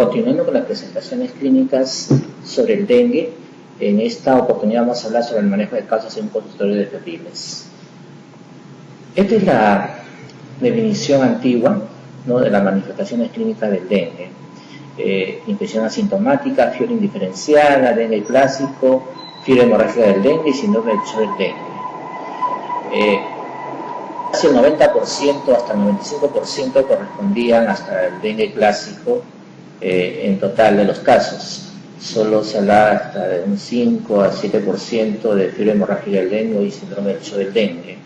Continuando con las presentaciones clínicas sobre el dengue, en esta oportunidad vamos a hablar sobre el manejo de casos en un consultorio de febriles. Esta es la definición antigua, ¿no?, de las manifestaciones clínicas del dengue. Infección asintomática, fiebre indiferenciada, dengue clásico, fiebre hemorrágica del dengue y síndrome del shock del dengue. Casi el 90% hasta el 95% correspondían hasta el dengue clásico en total de los casos. Solo se hablaba hasta de un 5 a 7% de fiebre hemorrágica del dengue y síndrome del shock del dengue.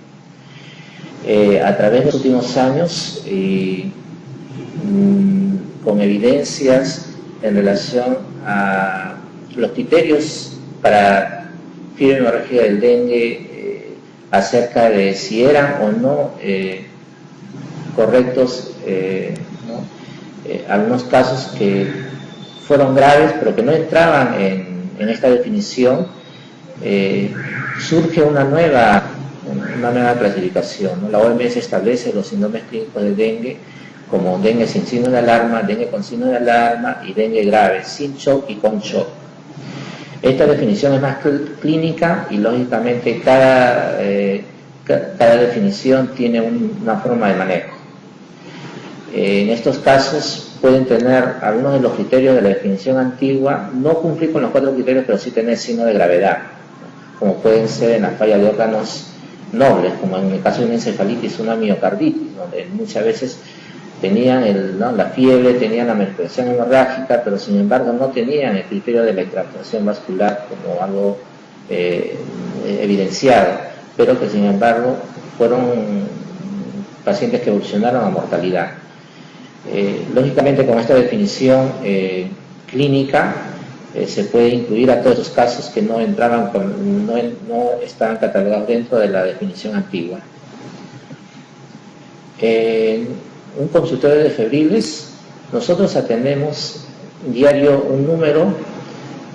A través de los últimos años, con evidencias en relación a los criterios para fiebre hemorrágica del dengue, acerca de si eran o no correctos, algunos casos que fueron graves pero que no entraban en esta definición, surge una nueva clasificación, ¿no? La OMS establece los síndromes clínicos de dengue como dengue sin signo de alarma, dengue con signo de alarma y dengue grave, sin shock y con shock. Esta definición es más clínica y lógicamente cada definición tiene una forma de manejo. En estos casos pueden tener algunos de los criterios de la definición antigua, no cumplir con los 4 criterios, pero sí tener signo de gravedad, como pueden ser en la falla de órganos nobles, como en el caso de una encefalitis, una miocarditis, donde muchas veces tenían la fiebre, tenían la manifestación hemorrágica, pero sin embargo no tenían el criterio de la extracción vascular como algo evidenciado, pero que sin embargo fueron pacientes que evolucionaron a mortalidad. Lógicamente con esta definición clínica se puede incluir a todos esos casos que no entraban, no estaban catalogados dentro de la definición antigua. Un consultorio de febriles, nosotros atendemos diario un número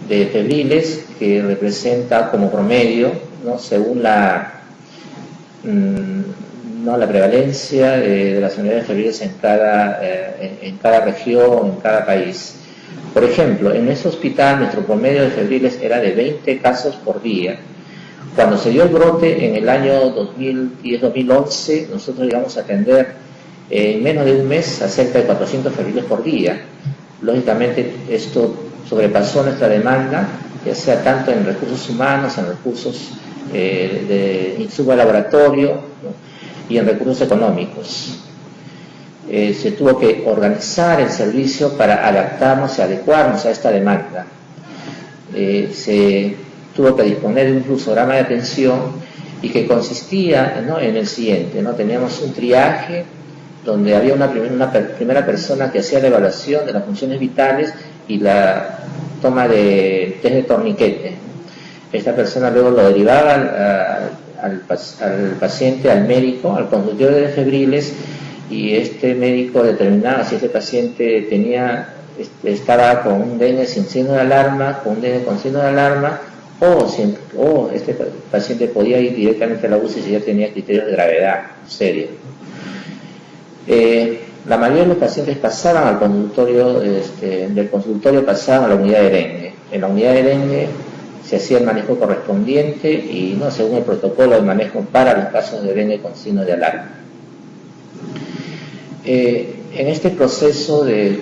de febriles que representa como promedio, ¿no?, según la prevalencia de las unidades febriles en cada región, en cada país. Por ejemplo, en ese hospital nuestro promedio de febriles era de 20 casos por día. Cuando se dio el brote en el año 2010-2011, nosotros llegamos a atender en menos de un mes a cerca de 400 febriles por día. Lógicamente esto sobrepasó nuestra demanda, ya sea tanto en recursos humanos, en recursos de insumo de laboratorio, ¿no?, y en recursos económicos. Se tuvo que organizar el servicio para adaptarnos y adecuarnos a esta demanda. Se tuvo que disponer de un fluxograma de atención y que consistía, ¿no?, en el siguiente, ¿no? Teníamos un triaje donde había una primera persona que hacía la evaluación de las funciones vitales y la toma de test de torniquete. Esta persona luego lo derivaba al paciente, al médico, al consultorio de febriles, y este médico determinaba si este paciente estaba con un dengue sin signo de alarma, con un dengue con signo de alarma, o este paciente podía ir directamente a la UCI si ya tenía criterios de gravedad seria. La mayoría de los pacientes pasaban al consultorio, del consultorio pasaban a la unidad de dengue. En la unidad de dengue se hacía el manejo correspondiente y no según el protocolo de manejo para los casos de dengue con signo de alarma. En este proceso de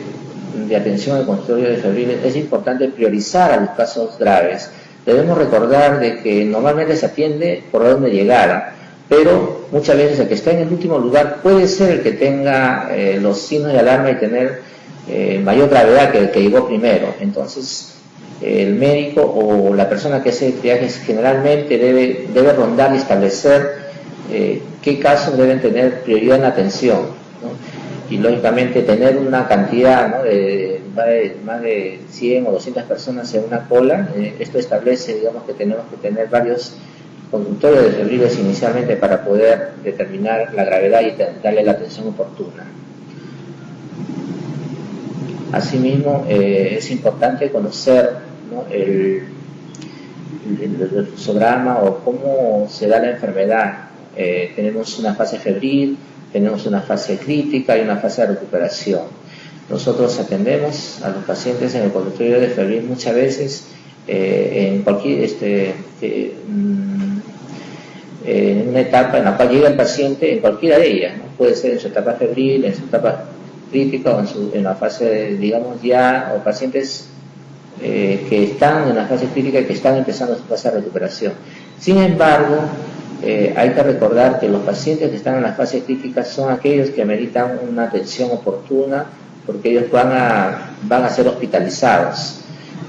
atención al consultorio de febriles es importante priorizar a los casos graves. Debemos recordar de que normalmente se atiende por orden de llegada, pero muchas veces el que está en el último lugar puede ser el que tenga los signos de alarma y tener mayor gravedad que el que llegó primero. Entonces el médico o la persona que hace el triaje generalmente debe rondar y establecer qué casos deben tener prioridad en la atención, ¿no? Y lógicamente tener una cantidad, ¿no?, de más de 100 o 200 personas en una cola. Esto establece, digamos, que tenemos que tener varios consultorios de febriles inicialmente para poder determinar la gravedad y darle la atención oportuna. Asimismo, es importante conocer, ¿no?, el fluxograma o cómo se da la enfermedad. Tenemos una fase febril, tenemos una fase crítica y una fase de recuperación. Nosotros atendemos a los pacientes en el consultorio de febril muchas veces en cualquier en una etapa en la cual llega el paciente, en cualquiera de ellas, ¿no? Puede ser en su etapa febril, en su etapa crítica o en la fase, digamos, ya, o pacientes que están en la fase crítica y que están empezando su fase de recuperación. Sin embargo, hay que recordar que los pacientes que están en la fase crítica son aquellos que ameritan una atención oportuna, porque ellos van a ser hospitalizados.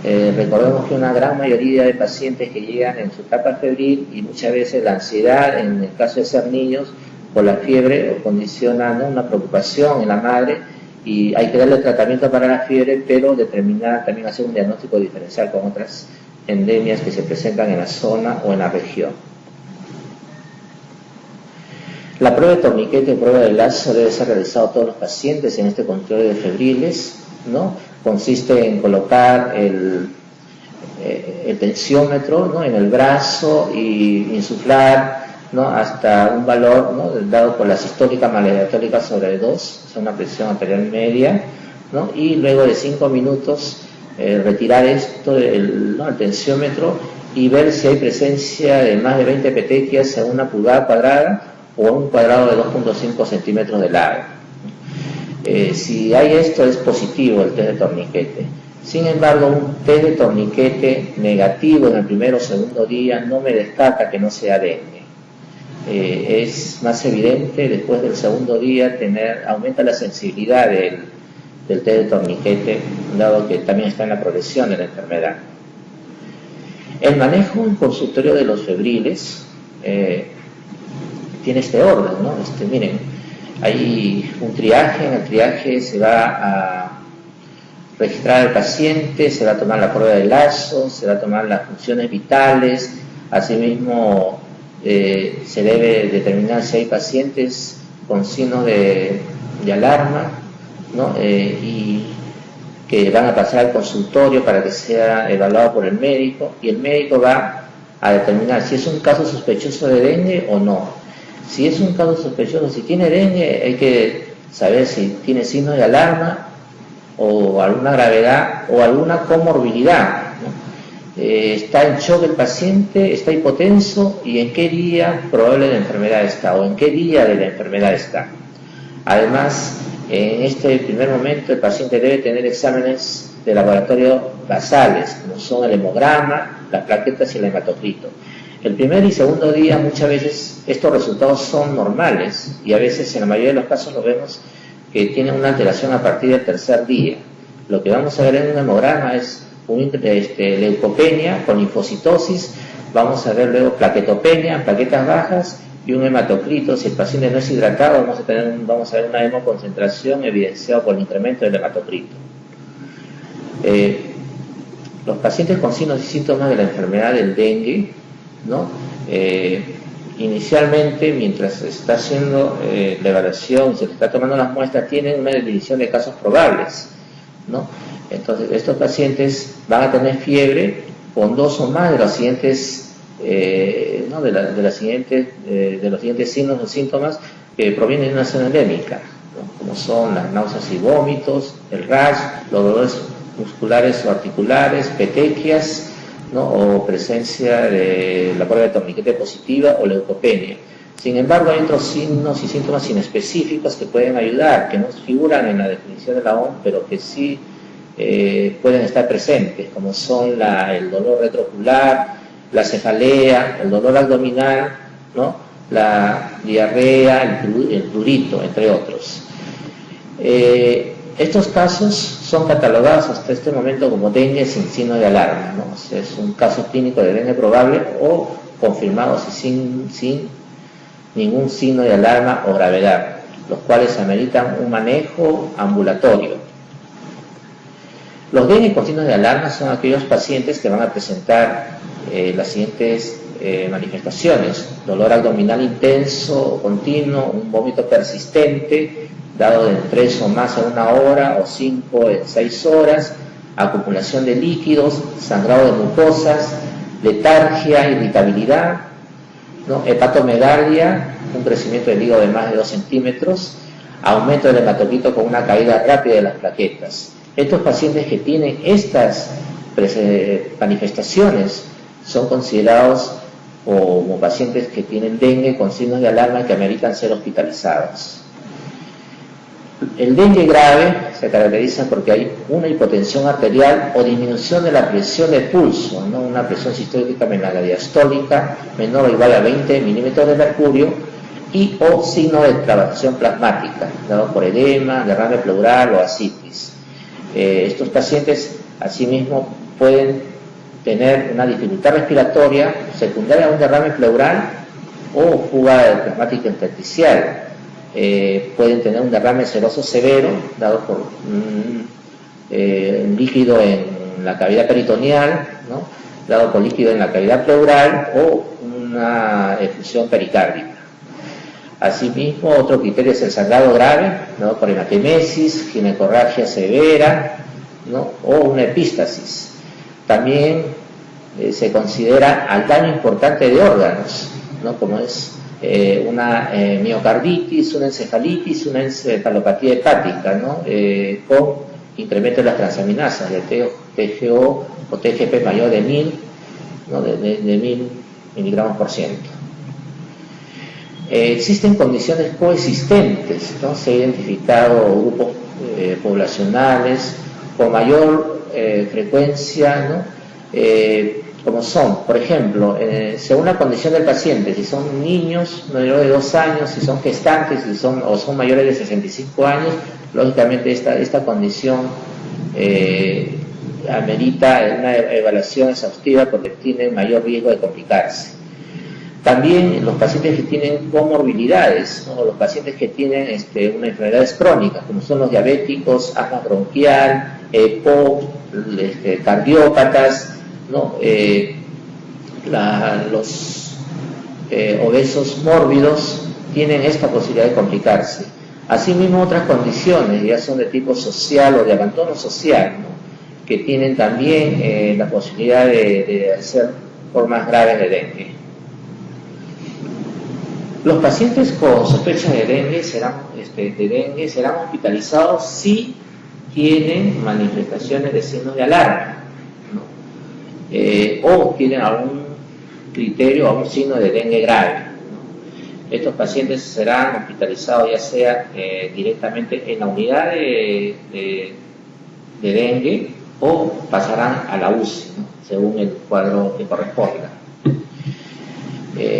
Recordemos que una gran mayoría de pacientes que llegan en su etapa febril, y muchas veces la ansiedad, en el caso de ser niños, por la fiebre, condiciona, ¿no?, una preocupación en la madre, y hay que darle tratamiento para la fiebre, pero determinar, también hacer un diagnóstico diferencial con otras endemias que se presentan en la zona o en la región. La prueba de torniquete o prueba de lazo debe ser realizada a todos los pacientes en este control de febriles, ¿no? Consiste en colocar el tensiómetro, ¿no?, en el brazo y insuflar, ¿no?, hasta un valor, ¿no?, dado por la sistólica más la diastólica sobre 2, es una presión arterial media, ¿no? Y luego de 5 minutos retirar esto, el tensiómetro, y ver si hay presencia de más de 20 petequias en una pulgada cuadrada o en un cuadrado de 2.5 centímetros de largo. Si hay esto, es positivo el test de torniquete. Sin embargo, un test de torniquete negativo en el primer o segundo día no me descarta que no sea dengue. Es más evidente después del segundo día aumenta la sensibilidad del test de torniquete, dado que también está en la progresión de la enfermedad. El manejo en consultorio de los febriles tiene este orden, ¿no? Miren, hay un triaje. En el triaje se va a registrar al paciente, se va a tomar la prueba de lazo, se va a tomar las funciones vitales, asimismo se debe determinar si hay pacientes con signos de alarma, ¿no? Y que van a pasar al consultorio para que sea evaluado por el médico, y el médico va a determinar si es un caso sospechoso de dengue o no. Si es un caso sospechoso, si tiene dengue, hay que saber si tiene signos de alarma o alguna gravedad o alguna comorbilidad, ¿no? Está en shock el paciente, está hipotenso, y en qué día probable de la enfermedad está o en qué día de la enfermedad está. Además, en este primer momento el paciente debe tener exámenes de laboratorio basales, como son el hemograma, las plaquetas y el hematocrito. El primer y segundo día muchas veces estos resultados son normales, y a veces en la mayoría de los casos lo vemos que tienen una alteración a partir del tercer día. Lo que vamos a ver en un hemograma es leucopenia con linfocitosis, vamos a ver luego plaquetopenia, plaquetas bajas, y un hematocrito. Si el paciente no es hidratado, vamos a ver una hemoconcentración evidenciada por el incremento del hematocrito. Los pacientes con signos y síntomas de la enfermedad del dengue, ¿no? Inicialmente, mientras se está haciendo la evaluación, se le está tomando las muestras, tienen una definición de casos probables, ¿no? Entonces, estos pacientes van a tener fiebre con 2 o más de los siguientes ¿no?, de los siguientes signos o síntomas que provienen de una zona endémica, ¿no?, como son las náuseas y vómitos, el rash, los dolores musculares o articulares, petequias, ¿no?, o presencia de la prueba de torniquete positiva o leucopenia. Sin embargo, hay otros signos y síntomas inespecíficos que pueden ayudar, que no figuran en la definición de la OMS, pero que sí pueden estar presentes, como son el dolor retroocular, la cefalea, el dolor abdominal, ¿no?, la diarrea, el prurito, entre otros. Estos casos son catalogados hasta este momento como dengue sin signo de alarma, ¿no? O sea, es un caso clínico de dengue probable o confirmado sin ningún signo de alarma o gravedad, los cuales ameritan un manejo ambulatorio. Los dengue con signos de alarma son aquellos pacientes que van a presentar las siguientes manifestaciones: dolor abdominal intenso o continuo, un vómito persistente, dado de 3 o más en 1 hora o 5 en 6 horas, acumulación de líquidos, sangrado de mucosas, letargia, irritabilidad, ¿no?, hepatomegalia, un crecimiento del hígado de más de 2 centímetros, aumento del hematocrito con una caída rápida de las plaquetas. Estos pacientes que tienen estas manifestaciones son considerados como pacientes que tienen dengue con signos de alarma que ameritan ser hospitalizados. El dengue grave se caracteriza porque hay una hipotensión arterial o disminución de la presión de pulso, ¿no? Una presión sistólica diastólica menor o igual a 20 milímetros de mercurio y o signo de extravasación plasmática, dado por edema, derrame pleural o ascitis. Estos pacientes asimismo pueden tener una dificultad respiratoria secundaria a un derrame pleural o fuga plasmática intersticial. Pueden tener un derrame seroso severo dado por un líquido en la cavidad peritoneal, ¿no? Dado por líquido en la cavidad pleural o una efusión pericárdica. Asimismo, otro criterio es el sangrado grave, ¿no? Por hematemesis, ginecorragia severa, ¿no? O una epístasis. También se considera al daño importante de órganos, ¿no? Como es una miocarditis, una encefalitis, una encefalopatía hepática, ¿no? Con incremento de las transaminasas, de TGO o TGP mayor de 1000, ¿no? de 1000 miligramos por ciento. Existen condiciones coexistentes, ¿no? Se han identificado grupos poblacionales con mayor frecuencia, ¿no? Como son, por ejemplo, según la condición del paciente, si son niños menores de 2 años, si son gestantes, o son mayores de 65 años, lógicamente esta condición amerita una evaluación exhaustiva porque tiene mayor riesgo de complicarse. También los pacientes que tienen comorbilidades, ¿no? Los pacientes que tienen unas enfermedades crónicas, como son los diabéticos, asma bronquial, EPOC, cardiópatas, ¿no? Los obesos mórbidos tienen esta posibilidad de complicarse. Asimismo, otras condiciones ya son de tipo social o de abandono social, ¿no? Que tienen también la posibilidad de ser formas graves de dengue. Los pacientes con sospecha de dengue serán hospitalizados si tienen manifestaciones de signos de alarma, ¿no? O tienen algún criterio o algún signo de dengue grave, ¿no? Estos pacientes serán hospitalizados ya sea directamente en la unidad de dengue o pasarán a la UCI, ¿no? Según el cuadro que corresponda.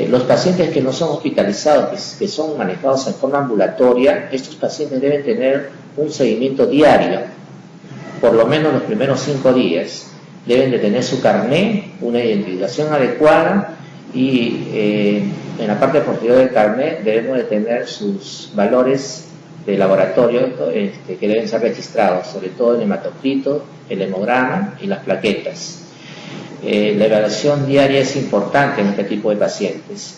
Los pacientes que no son hospitalizados, que son manejados en forma ambulatoria, estos pacientes deben tener un seguimiento diario, por lo menos los primeros 5 días. Deben de tener su carné, una identificación adecuada y en la parte posterior del carné debemos de tener sus valores de laboratorio que deben ser registrados, sobre todo el hematocrito, el hemograma y las plaquetas. La evaluación diaria es importante en este tipo de pacientes.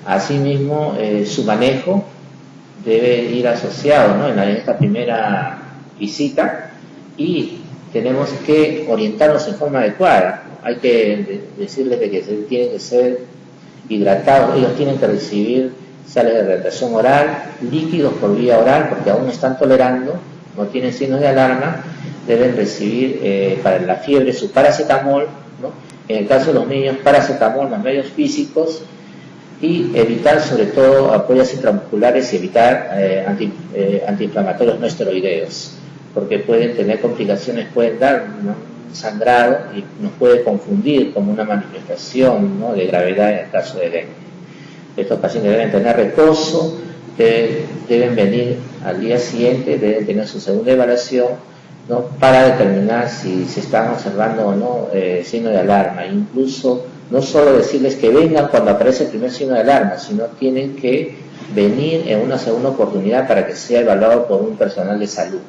Asimismo, su manejo debe ir asociado, ¿no? En esta primera visita, y tenemos que orientarlos en forma adecuada. Hay que decirles de que tienen que ser hidratados, ellos tienen que recibir sales de hidratación oral, líquidos por vía oral, porque aún no están tolerando, no tienen signos de alarma. Deben recibir para la fiebre su paracetamol, ¿no? En el caso de los niños, paracetamol más medios físicos, y evitar sobre todo apoyos intramusculares y evitar antiinflamatorios no esteroideos, porque pueden tener complicaciones, pueden dar, ¿no?, sangrado y nos puede confundir como una manifestación, ¿no?, de gravedad en el caso de dengue. Estos pacientes deben tener reposo, deben venir al día siguiente, deben tener su segunda evaluación, ¿no?, para determinar si se están observando o no signo de alarma. Incluso no solo decirles que vengan cuando aparece el primer signo de alarma, sino tienen que venir en una segunda oportunidad para que sea evaluado por un personal de salud,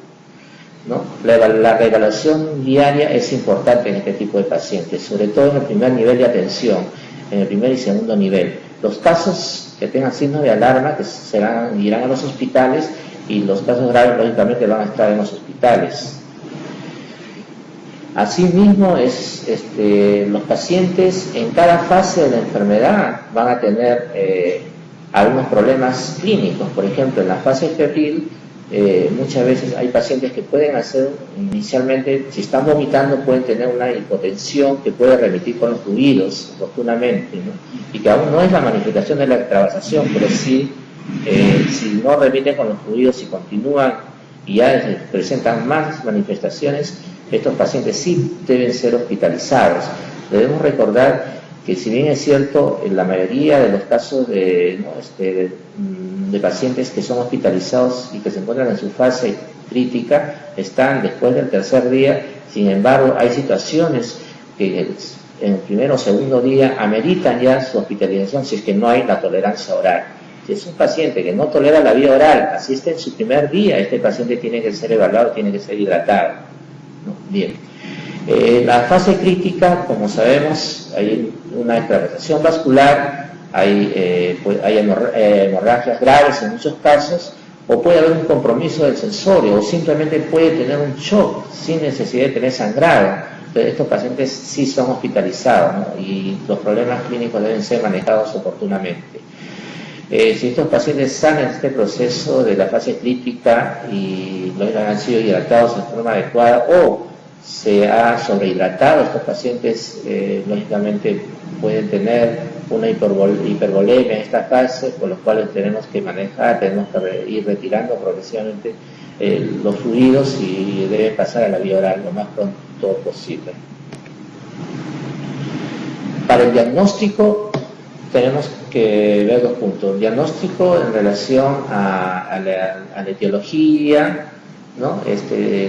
¿no? La reevaluación diaria es importante en este tipo de pacientes, sobre todo en el primer nivel de atención, en el primer y segundo nivel. Los casos que tengan signos de alarma irán a los hospitales, y los casos graves lógicamente van a estar en los hospitales. Asimismo, los pacientes en cada fase de la enfermedad van a tener algunos problemas clínicos. Por ejemplo, en la fase febril, muchas veces hay pacientes que pueden hacer, inicialmente, si están vomitando, pueden tener una hipotensión que puede remitir con los fluidos oportunamente, ¿no? Y que aún no es la manifestación de la extravasación, pero sí, si no remiten con los fluidos y continúan y ya presentan más manifestaciones, estos pacientes sí deben ser hospitalizados. Debemos recordar que, si bien es cierto, en la mayoría de los casos de pacientes que son hospitalizados y que se encuentran en su fase crítica están después del tercer día, sin embargo hay situaciones que en el primer o segundo día ameritan ya su hospitalización si es que no hay la tolerancia oral. Si es un paciente que no tolera la vía oral, asiste en su primer día, este paciente tiene que ser evaluado, tiene que ser hidratado, ¿no? Bien. La fase crítica, como sabemos, hay una extravasación vascular, hay hemorragias graves en muchos casos, o puede haber un compromiso del sensorio, o simplemente puede tener un shock sin necesidad de tener sangrado. Entonces, estos pacientes sí son hospitalizados, ¿no? Y los problemas clínicos deben ser manejados oportunamente. Si estos pacientes están en este proceso de la fase crítica y no han sido hidratados en forma adecuada, o se ha sobrehidratado, estos pacientes lógicamente pueden tener una hipervolemia en esta fase, por lo cual tenemos que manejar, tenemos que ir retirando progresivamente los fluidos y deben pasar a la vía oral lo más pronto posible. Para el diagnóstico tenemos que ver dos puntos: el diagnóstico en relación a la etiología, ¿no?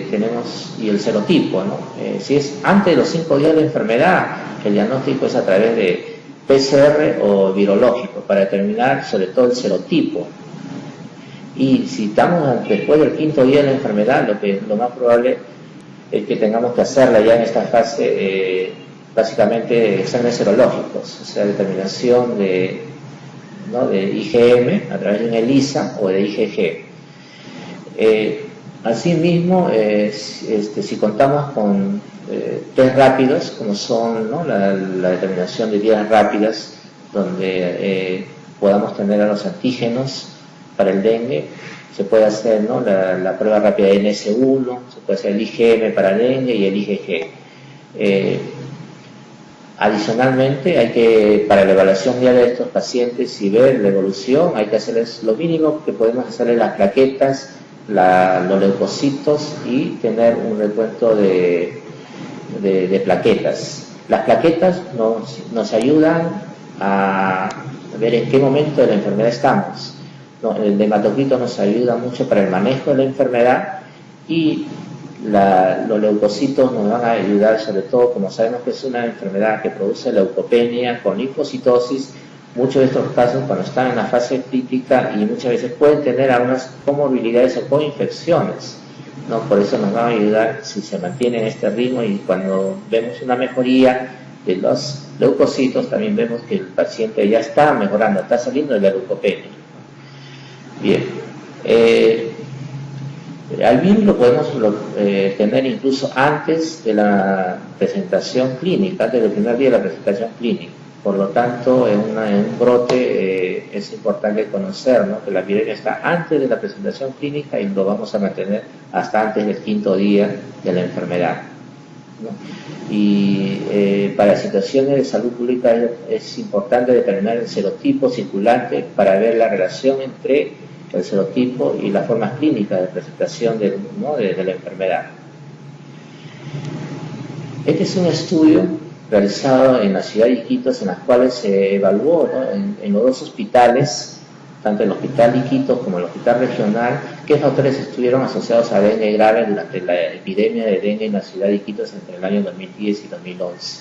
Tenemos, y el serotipo, ¿no? Si es antes de los 5 días de la enfermedad, el diagnóstico es a través de PCR o virológico para determinar sobre todo el serotipo. Y si estamos después del 5.º día de la enfermedad, lo más probable es que tengamos que hacerla ya en esta fase, básicamente exámenes serológicos, o sea, determinación de IgM a través de un ELISA o de IgG. Asimismo, si contamos con test rápidos, como son, ¿no?, la determinación de vías rápidas, donde podamos tener a los antígenos para el dengue, se puede hacer, ¿no?, la prueba rápida de NS1, se puede hacer el IgM para el dengue y el IgG. Adicionalmente, para la evaluación diaria de estos pacientes y ver la evolución, hay que hacerles lo mínimo que podemos hacerle las plaquetas, los leucocitos, y tener un recuento de plaquetas. Las plaquetas nos ayudan a ver en qué momento de la enfermedad estamos. El hematocrito nos ayuda mucho para el manejo de la enfermedad, y los leucocitos nos van a ayudar, sobre todo, como sabemos que es una enfermedad que produce leucopenia con linfocitosis. Muchos de estos casos, cuando están en la fase crítica, y muchas veces pueden tener algunas comorbilidades o coinfecciones, ¿no? Por eso nos va a ayudar si se mantiene en este ritmo, y cuando vemos una mejoría de los leucocitos, también vemos que el paciente ya está mejorando, está saliendo de la leucopenia. Bien. Al virus lo podemos tener incluso antes de la presentación clínica, antes del primer día de la presentación clínica. Por lo tanto, en un brote es importante conocer, ¿no?, que la viremia está antes de la presentación clínica, y lo vamos a mantener hasta antes del 5.º día de la enfermedad, ¿no? Y para situaciones de salud pública es importante determinar el serotipo circulante para ver la relación entre el serotipo y las formas clínicas de presentación de la enfermedad. Este es un estudio realizado en la ciudad de Iquitos, en las cuales se evaluó, ¿no?, en los dos hospitales, tanto el hospital Iquitos como el hospital regional, qué factores estuvieron asociados a dengue grave durante la epidemia de dengue en la ciudad de Iquitos entre el año 2010 y 2011.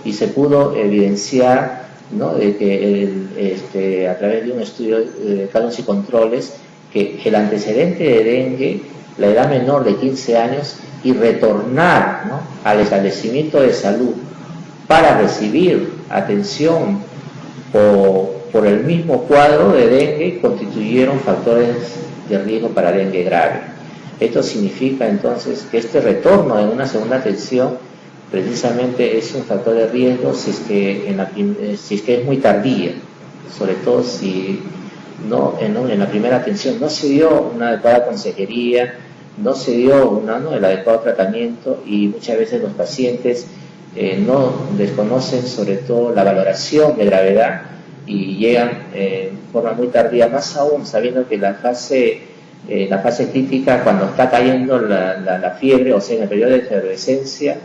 Y se pudo evidenciar, ¿no?, de que a través de un estudio de casos y controles, que el antecedente de dengue, la edad menor de 15 años, y retornar, ¿no?, al establecimiento de salud para recibir atención por el mismo cuadro de dengue, constituyeron factores de riesgo para dengue grave. Esto significa entonces que este retorno en una segunda atención precisamente es un factor de riesgo si es que es muy tardía, sobre todo si en la primera atención no se dio una adecuada consejería, no se dio el adecuado tratamiento, y muchas veces los pacientes no desconocen sobre todo la valoración de gravedad y llegan en forma muy tardía, más aún sabiendo que la fase crítica, cuando está cayendo la fiebre, o sea, en el periodo de efervescencia,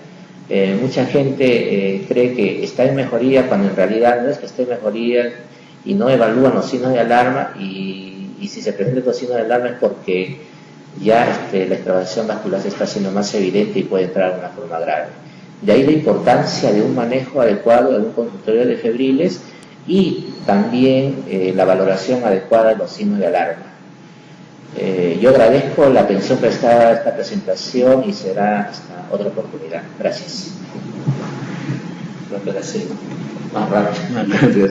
mucha gente cree que está en mejoría, cuando en realidad no es que esté en mejoría, y no evalúan los signos de alarma, y si se presentan los signos de alarma es porque ya la extravasación vascular se está haciendo más evidente y puede entrar en una forma grave. De ahí la importancia de un manejo adecuado de un consultorio de febriles, y también la valoración adecuada de los signos de alarma. Yo agradezco la atención prestada a esta presentación, y será hasta otra oportunidad. Gracias. Más rápido.